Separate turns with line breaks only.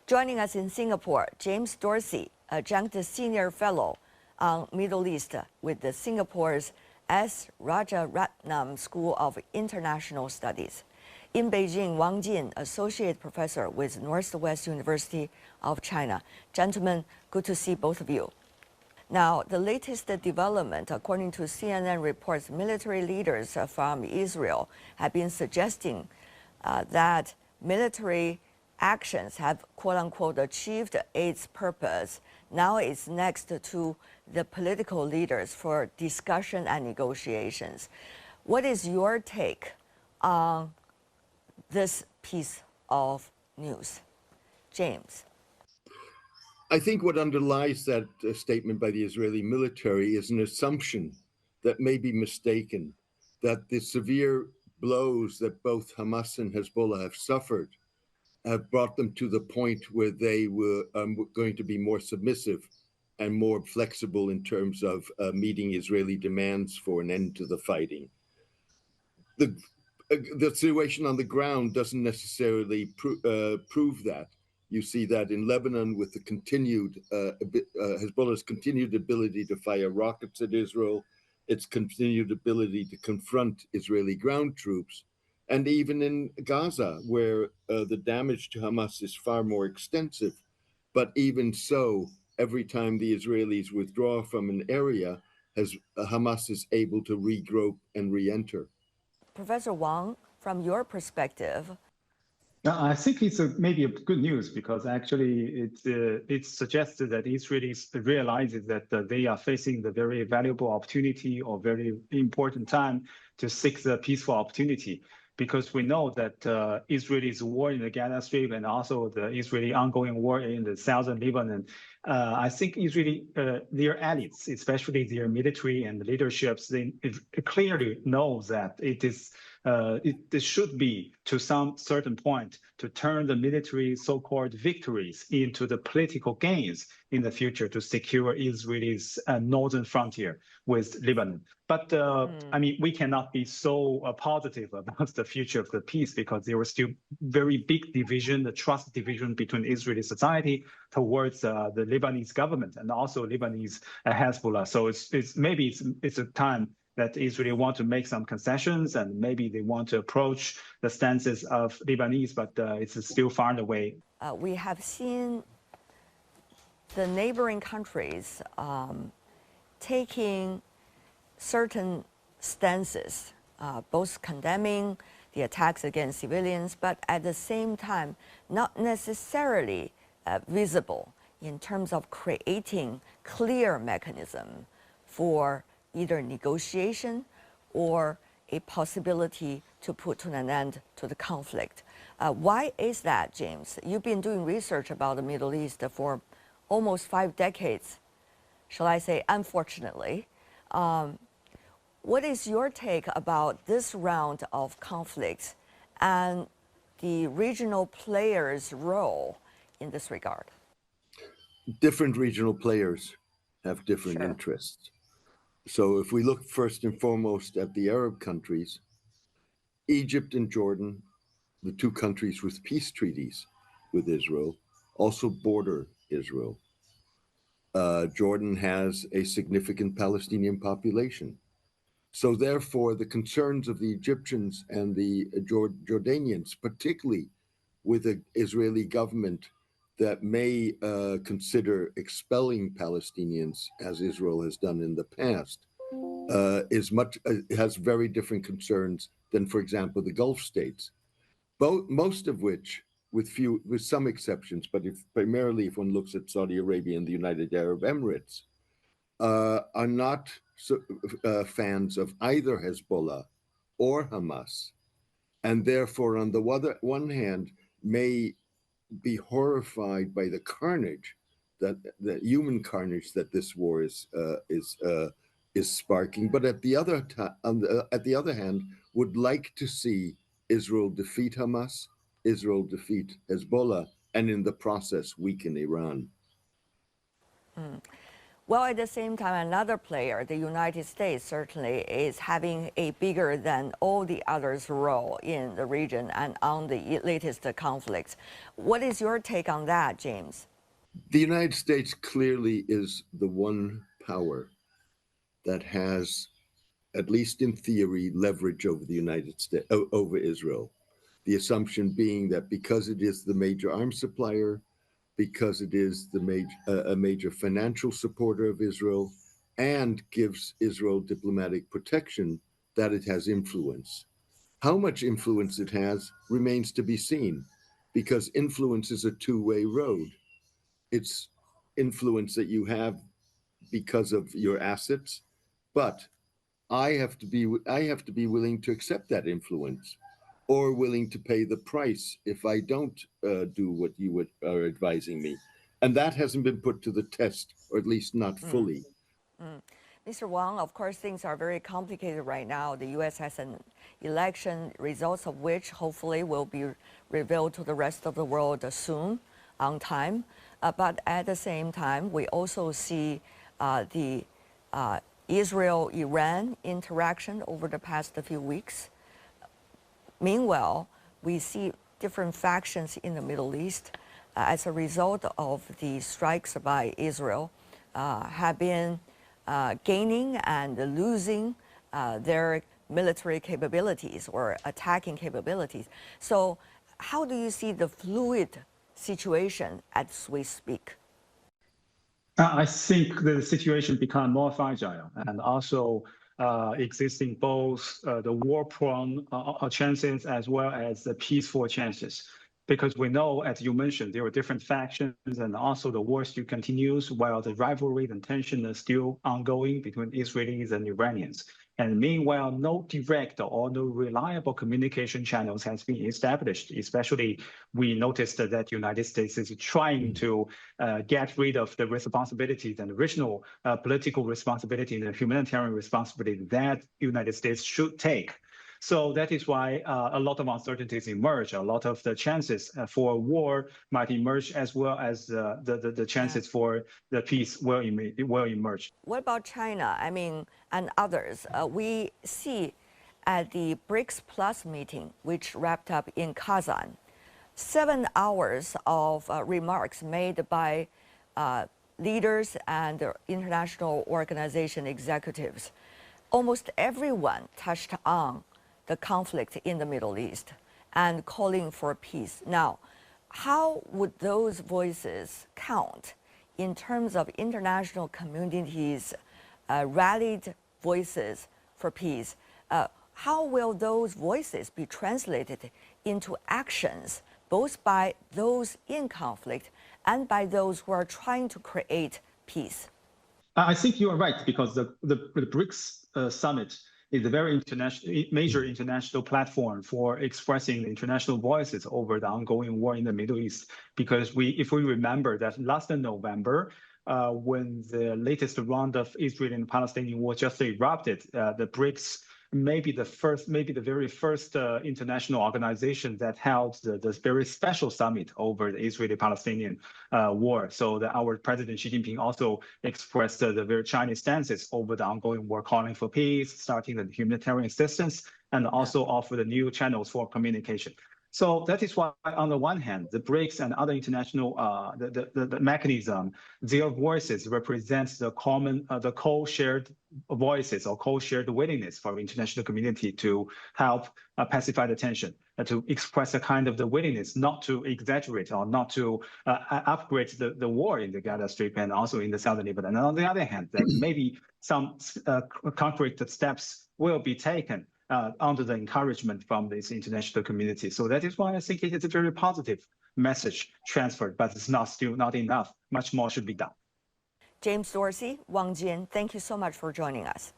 Joining us in Singapore, James Dorsey, Adjunct Senior Fellow on Middle East with the Singapore's S. Rajaratnam School of International Studies. In Beijing, Wang Jin, Associate Professor with Northwest University of China. Gentlemen, good to see both of you. Now, the latest development, according to CNN reports, military leaders from Israel have been suggesting that military actions have, quote-unquote, achieved its purpose. Now it's next to the political leaders for discussion and negotiations. What is your take on this piece of news? James.
I think what underlies that statement by the Israeli military is an assumption that may be mistaken, that the severe blows that both Hamas and Hezbollah have suffered have brought them to the point where they were going to be more submissive and more flexible in terms of meeting Israeli demands for an end to the fighting. The situation on the ground doesn't necessarily prove that. You see that in Lebanon with the continued, Hezbollah's continued ability to fire rockets at Israel, its continued ability to confront Israeli ground troops, and even in Gaza, where the damage to Hamas is far more extensive. But even so, every time the Israelis withdraw from an area, Hamas is able to regroup and re-enter.
Professor Wang, from your perspective,
I think it's maybe a good news because actually it suggests that Israelis realizes that they are facing the very valuable opportunity or very important time to seek the peaceful opportunity. Because we know that Israel's war in the Gaza Strip and also the Israeli ongoing war in the southern Lebanon, I think Israeli, their elites, especially their military and leaderships, they clearly know that it should be to some certain point to turn the military so-called victories into the political gains in the future to secure Israel's northern frontier with Lebanon. But I mean, we cannot be so positive about the future of the peace because there was still very big division, the trust division between Israeli society towards the Lebanese government and also Lebanese Hezbollah. So it's a time that Israel want to make some concessions and maybe they want to approach the stances of Lebanese, but it's still far away.
We have seen the neighboring countries taking certain stances, both condemning the attacks against civilians, but at the same time, not necessarily visible in terms of creating clear mechanism for either negotiation or a possibility to put an end to the conflict. Why is that, James? You've been doing research about the Middle East for almost 5 decades, shall I say, unfortunately. What is your take about this round of conflicts and the regional players' role in this regard?
Different regional players have different interests. So if we look first and foremost at the Arab countries, Egypt and Jordan, the 2 countries with peace treaties with Israel, also border Israel. Jordan has a significant Palestinian population. So therefore, the concerns of the Egyptians and the Jordanians, particularly with the Israeli government that may consider expelling Palestinians, as Israel has done in the past, has very different concerns than, for example, the Gulf states, most of which, with some exceptions, but primarily if one looks at Saudi Arabia and the United Arab Emirates, are not fans of either Hezbollah or Hamas, and therefore, on the one hand, may be horrified by the carnage, the human carnage that this war is sparking, but at the other hand, would like to see Israel defeat Hamas, Israel defeat Hezbollah, and in the process weaken Iran.
Well, at the same time, another player, the United States, certainly is having a bigger than all the others role in the region and on the latest conflicts. What is your take on that, James?
The United States clearly is the one power that has, at least in theory, leverage over the United States, over Israel. The assumption being that because it is the major arms supplier, because it is a major financial supporter of Israel, and gives Israel diplomatic protection, that it has influence. How much influence it has remains to be seen, because influence is a two-way road. It's influence that you have because of your assets, but I have to be willing to accept that influence, or willing to pay the price if I don't do what you are advising me, and that hasn't been put to the test, or at least not fully.
Mr. Wang, of course, things are very complicated right now. The U.S. has an election, results of which hopefully will be revealed to the rest of the world soon, on time. But at the same time, we also see the Israel-Iran interaction over the past few weeks. Meanwhile, we see different factions in the Middle East as a result of the strikes by Israel have been gaining and losing their military capabilities or attacking capabilities. So how do you see the fluid situation as we speak?
I think the situation become more fragile, and also existing both the war-prone chances as well as the peaceful chances. Because we know, as you mentioned, there are different factions, and also the war still continues while the rivalry and tension is still ongoing between Israelis and Iranians. And meanwhile, no direct or no reliable communication channels has been established. Especially, we noticed that the United States is trying to get rid of the responsibilities and original political responsibility and the humanitarian responsibility that the United States should take. So that is why a lot of uncertainties emerge. A lot of the chances for war might emerge, as well as the chances for the peace will emerge.
What about China? I mean, and others. We see at the BRICS Plus meeting, which wrapped up in Kazan, 7 hours of remarks made by leaders and international organization executives. Almost everyone touched on the conflict in the Middle East and calling for peace. Now, how would those voices count in terms of international communities' rallied voices for peace? How will those voices be translated into actions, both by those in conflict and by those who are trying to create peace?
I think you are right, because the BRICS summit is a very major international platform for expressing international voices over the ongoing war in the Middle East. Because if we remember that last November, when the latest round of Israeli and Palestinian war just erupted, the BRICS may be the very first international organization that held the very special summit over the Israeli-Palestinian war. So our President Xi Jinping also expressed the very Chinese stances over the ongoing war, calling for peace, starting the humanitarian assistance, and also offer the new channels for communication. So that is why, on the one hand, the BRICS and other international the mechanism, their voices represent the common, the co-shared voices or co-shared willingness for the international community to help pacify the tension, to express a kind of the willingness not to exaggerate or not to upgrade the war in the Gaza Strip and also in the southern Lebanon. And on the other hand, that maybe some concrete steps will be taken under the encouragement from this international community. So that is why I think it is a very positive message transferred, but it's still not enough. Much more should be done.
James Dorsey, Wang Jin, thank you so much for joining us.